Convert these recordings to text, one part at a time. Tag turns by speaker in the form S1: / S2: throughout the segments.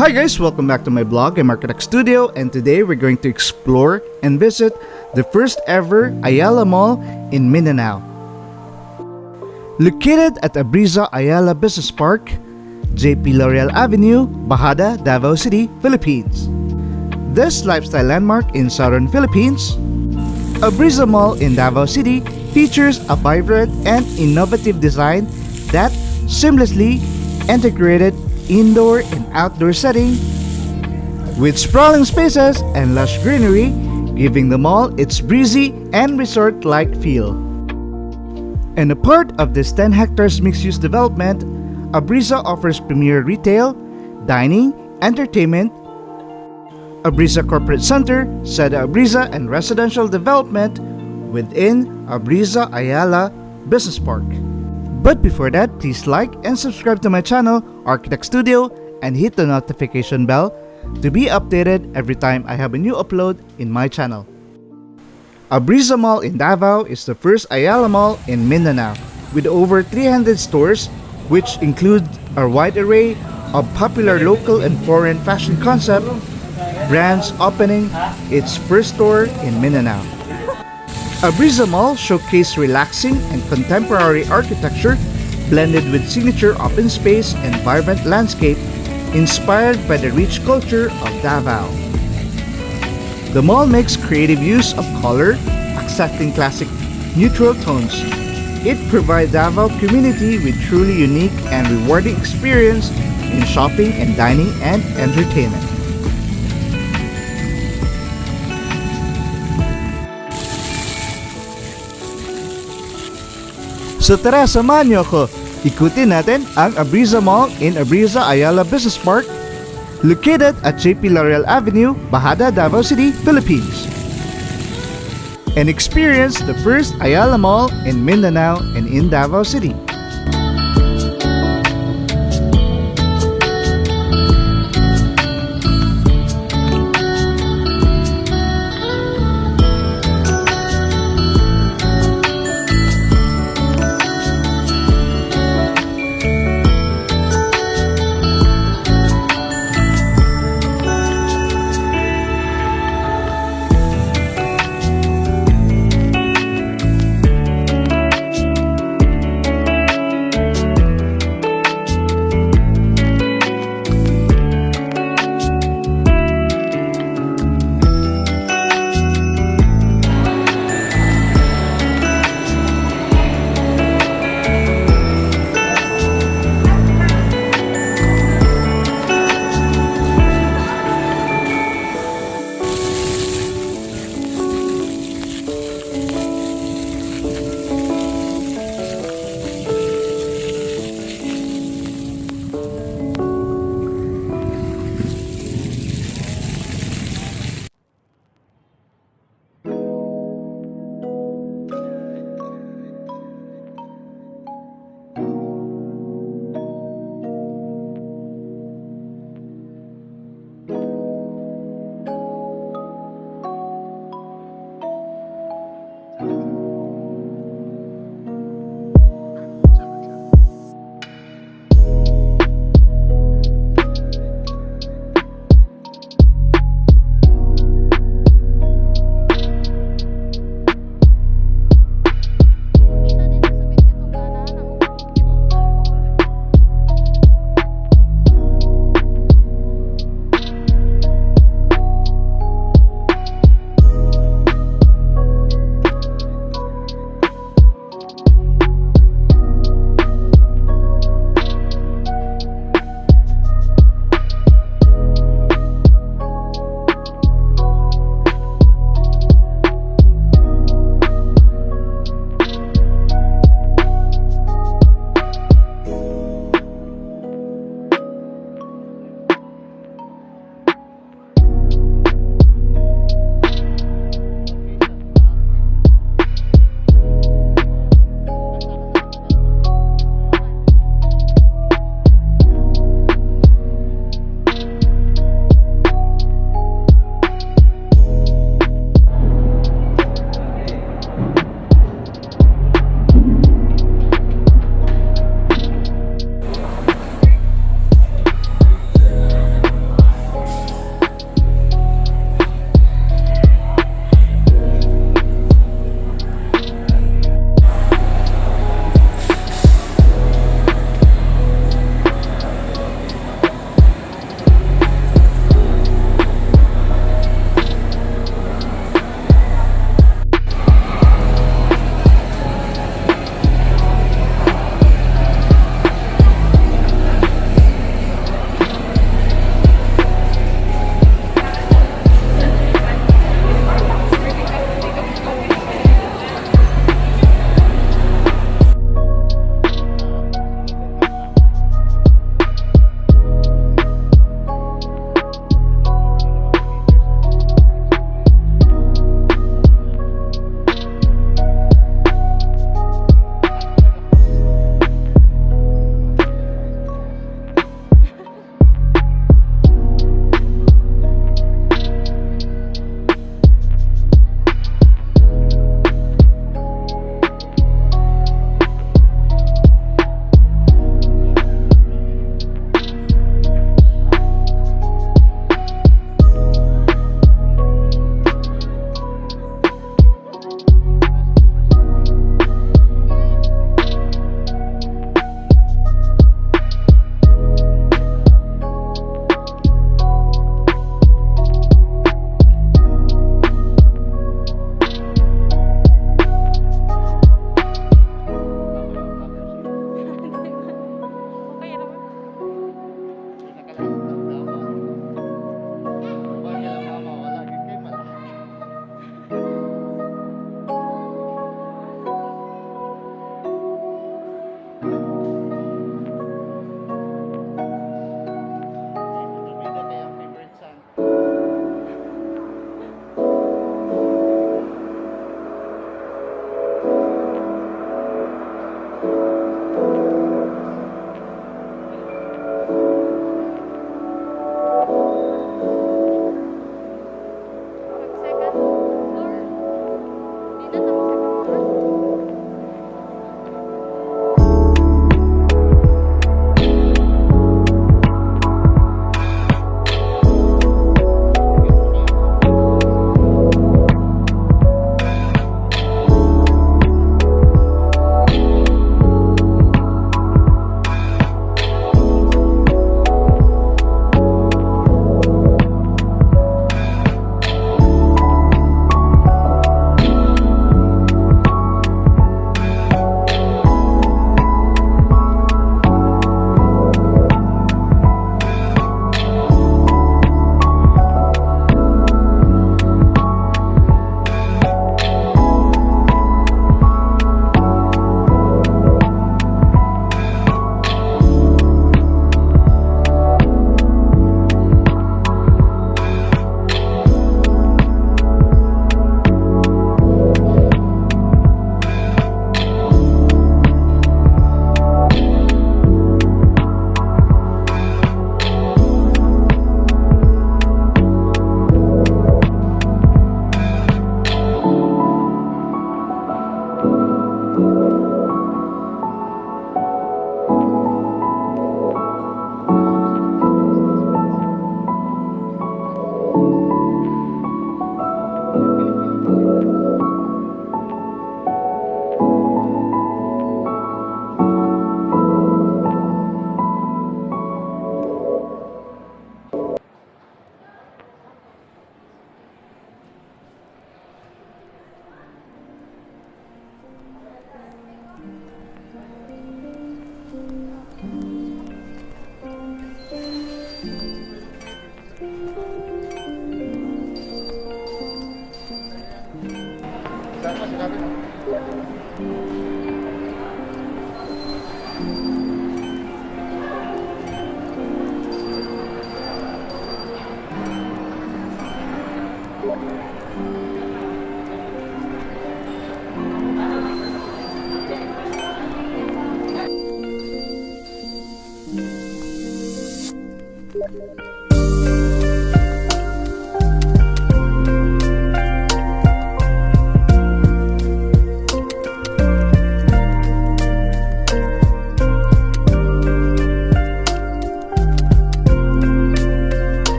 S1: Hi guys, welcome back to my blog. I'm Architect Studio, and today we're going to explore and visit the first ever Ayala Mall in Mindanao. Located at Abreeza Ayala Business Park, JP Laurel Avenue, Bahada, Davao City, Philippines. This lifestyle landmark in southern Philippines, Abreeza Mall in Davao City features a vibrant and innovative design that seamlessly integrated indoor and outdoor setting with sprawling spaces and lush greenery, giving the mall its breezy and resort-like feel. And a part of this 10 hectares mixed-use development, Abreeza offers premier retail, dining, entertainment, Abreeza Corporate Center, Seda Abreeza, and residential development within Abreeza Ayala Business Park. But before that, please like and subscribe to my channel, Architect Studio, and hit the notification bell to be updated every time I have a new upload in my channel. Abreeza Mall in Davao is the first Ayala Mall in Mindanao, with over 300 stores, which include a wide array of popular local and foreign fashion concept brands opening its first store in Mindanao. Abreeza Mall showcased relaxing and contemporary architecture blended with signature open space and vibrant landscape inspired by the rich culture of Davao. The mall makes creative use of color, accepting classic neutral tones. It provides Davao community with truly unique and rewarding experience in shopping and dining and entertainment. So tara, samahan niyo ako. Ikutin natin ang Abreeza Mall in Abreeza Ayala Business Park, located at JP Laurel Avenue, Bahada, Davao City, Philippines. And experience the first Ayala Mall in Mindanao and in Davao City.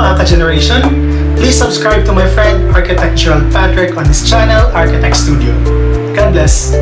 S2: mga ka-generation, please subscribe to my friend Architect Gerald Patrick on his channel, Architect Studio. God bless!